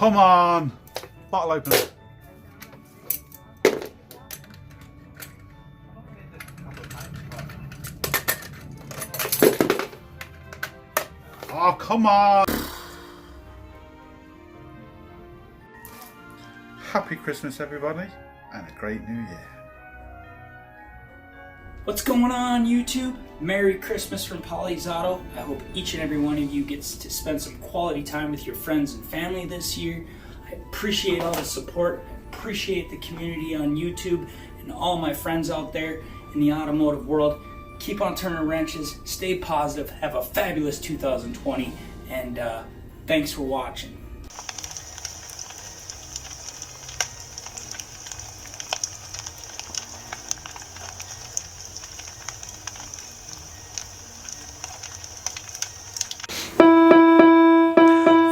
come on. Bottle opener. Oh, come on. Happy Christmas, everybody, and a great new year. What's going on, YouTube? Merry Christmas from Polly's Auto. I hope each and every one of you gets to spend some quality time with your friends and family this year. I appreciate all the support. I appreciate the community on YouTube and all my friends out there in the automotive world. Keep on turning wrenches, stay positive, have a fabulous 2020, and thanks for watching.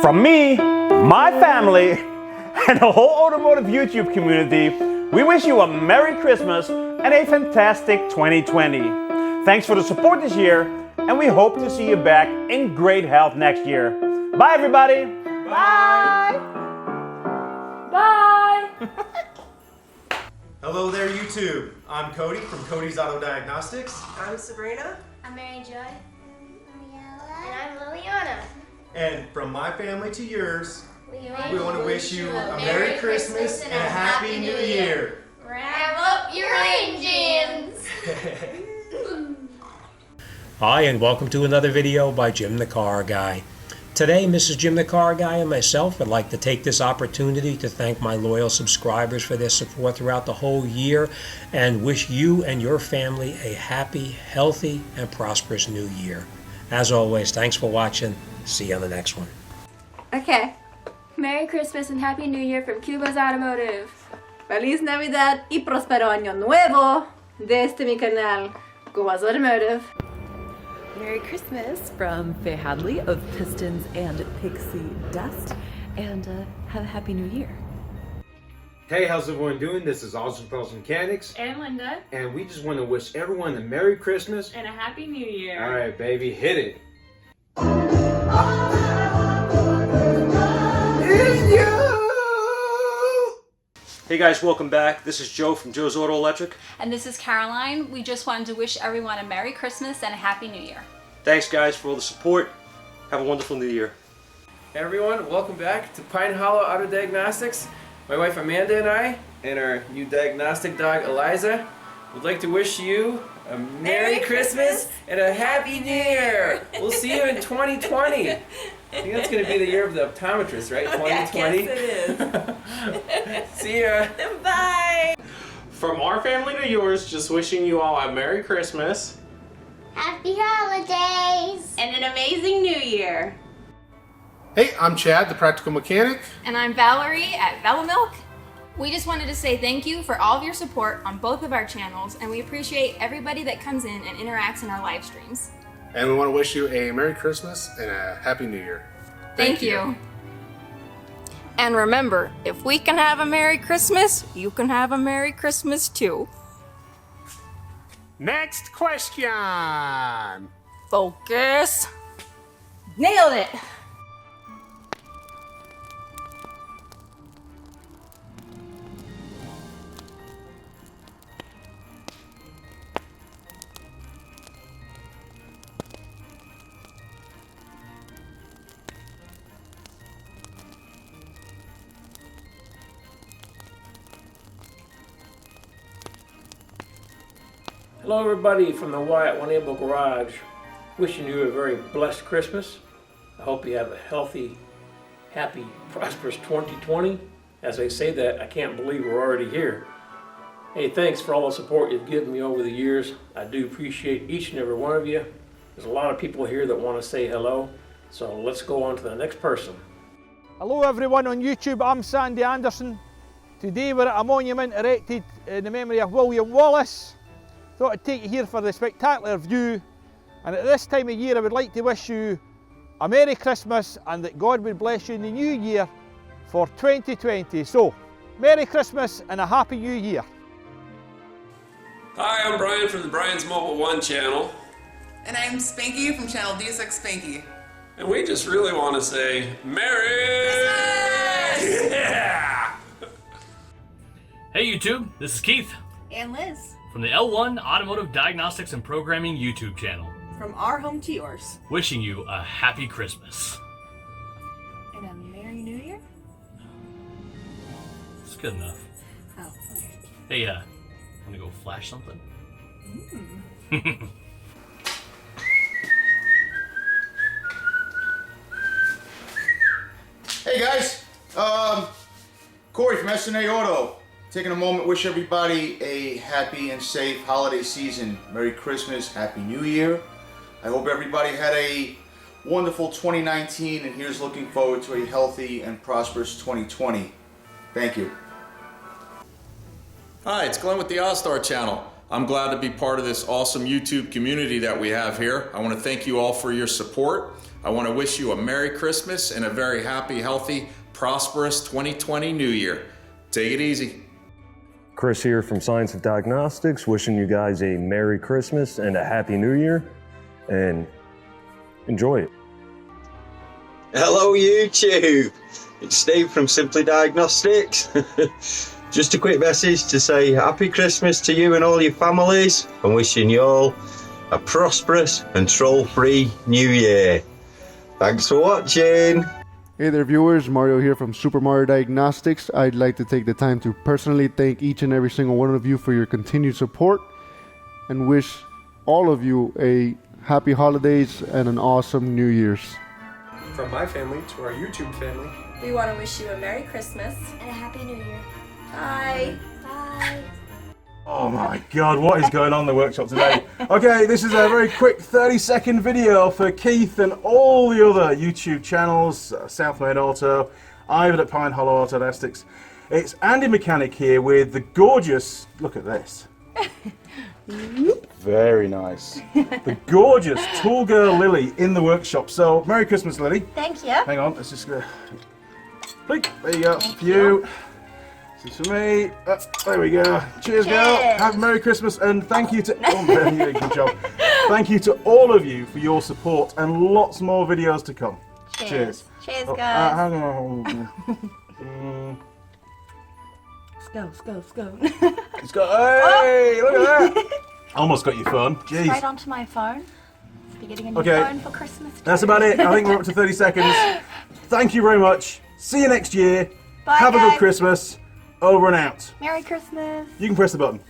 From me, my family, and the whole automotive YouTube community, we wish you a Merry Christmas and a fantastic 2020. Thanks for the support this year, and we hope to see you back in great health next year. Bye, everybody. Bye. Bye. Hello there, YouTube. I'm Cody from Cody's Auto Diagnostics. I'm Sabrina. I'm Mary Joy. I'm Yella. And I'm Liliana. And from my family to yours, We want to wish you a Merry Christmas and a Happy New Year. Rev up your engines! Hi, and welcome to another video by Jim the Car Guy. Today, Mrs. Jim the Car Guy and myself would like to take this opportunity to thank my loyal subscribers for their support throughout the whole year and wish you and your family a happy, healthy, and prosperous new year. As always, thanks for watching. See you on the next one. Okay. Merry Christmas and Happy New Year from Cuba's Automotive. Feliz Navidad y Prospero Año Nuevo desde mi canal Cuba's Automotive. Merry Christmas from Faye Hadley of Pistons and Pixie Dust, and have a Happy New Year. Hey, how's everyone doing? This is Austin Pels Mechanics. And Linda. And we just want to wish everyone a Merry Christmas. And a Happy New Year. All right, baby, hit it. Hey guys, welcome back. This is Joe from Joe's Auto Electric. And this is Caroline. We just wanted to wish everyone a Merry Christmas and a Happy New Year. Thanks guys for all the support. Have a wonderful new year. Hey everyone, welcome back to Pine Hollow Auto Diagnostics. My wife Amanda and I, and our new diagnostic dog Eliza, would like to wish you a Merry Christmas and a Happy New Year. We'll see you in 2020. I think that's going to be the year of the optometrist, right? 2020? Yes, it is. See ya. Bye. From our family to yours, just wishing you all a Merry Christmas. Happy holidays! And an amazing New Year. Hey, I'm Chad, the Practical Mechanic. And I'm Valerie at Velamilk. We just wanted to say thank you for all of your support on both of our channels, and we appreciate everybody that comes in and interacts in our live streams. And we want to wish you a Merry Christmas and a Happy New Year. Thank you. And remember, if we can have a Merry Christmas, you can have a Merry Christmas too. Next question. Focus. Nailed it! Hello everybody from the Wyatt One Able Garage. Wishing you a very blessed Christmas. I hope you have a healthy, happy, prosperous 2020. As I say that, I can't believe we're already here. Hey, thanks for all the support you've given me over the years. I do appreciate each and every one of you. There's a lot of people here that want to say hello. So let's go on to the next person. Hello everyone on YouTube, I'm Sandy Anderson. Today we're at a monument erected in the memory of William Wallace. Thought I'd take you here for the spectacular view, and at this time of year I would like to wish you a Merry Christmas and that God would bless you in the new year for 2020. So, Merry Christmas and a Happy New Year. Hi, I'm Brian from the Brian's Mobile One channel. And I'm Spanky from channel D6 Spanky. And we just really want to say Merry Hey YouTube, this is Keith And Liz. from the L1 Automotive Diagnostics and Programming YouTube channel. From our home to yours. Wishing you a happy Christmas. And a Merry New Year? It's good enough. Oh, okay. Hey, wanna go flash something? Hey guys, Corey from SNA Auto. Taking a moment to wish everybody a happy and safe holiday season. Merry Christmas, Happy New Year. I hope everybody had a wonderful 2019 and here's looking forward to a healthy and prosperous 2020. Thank you. Hi, it's Glenn with the All-Star Channel. I'm glad to be part of this awesome YouTube community that we have here. I want to thank you all for your support. I want to wish you a Merry Christmas and a very happy, healthy, prosperous 2020 New Year. Take it easy. Chris here from Science of Diagnostics, wishing you guys a Merry Christmas and a Happy New Year, and enjoy it. Hello YouTube, it's Steve from Simply Diagnostics. Just a quick message to say Happy Christmas to you and all your families, and wishing you all a prosperous and troll-free New Year. Thanks for watching. Hey there viewers, Mario here from Super Mario Diagnostics. I'd like to take the time to personally thank each and every single one of you for your continued support and wish all of you a happy holidays and an awesome New Year's. From my family to our YouTube family, We want to wish you a Merry Christmas. And a Happy New Year. Bye. Bye. Oh my god, what is going on in the workshop today? Okay, this is a very quick 30-second video for Keith and all the other YouTube channels, Southmade Auto, Ivan at Pine Hollow Autodiagnostics. It's Andy Mechanic here with the gorgeous, look at this. Very nice. The gorgeous tool girl Lily in the workshop. So, Merry Christmas, Lily. Thank you. Hang on, let's just go. There you go, for you. This is for me. There we go. Cheers, girl. Have a Merry Christmas and thank you to. Oh, man, you did a good job. Thank you to all of you for your support and lots more videos to come. Cheers. Cheers, Oh, guys. hang on. Let's go. Let's go. Hey, look at that. Almost got your phone. Jeez. Straight onto my phone. Be getting a new Okay. phone for Christmas. That's about it. I think we're up to 30 seconds. Thank you very much. See you next year. Bye, Have a guys. good Christmas. Over and out. Merry Christmas. You can press the button.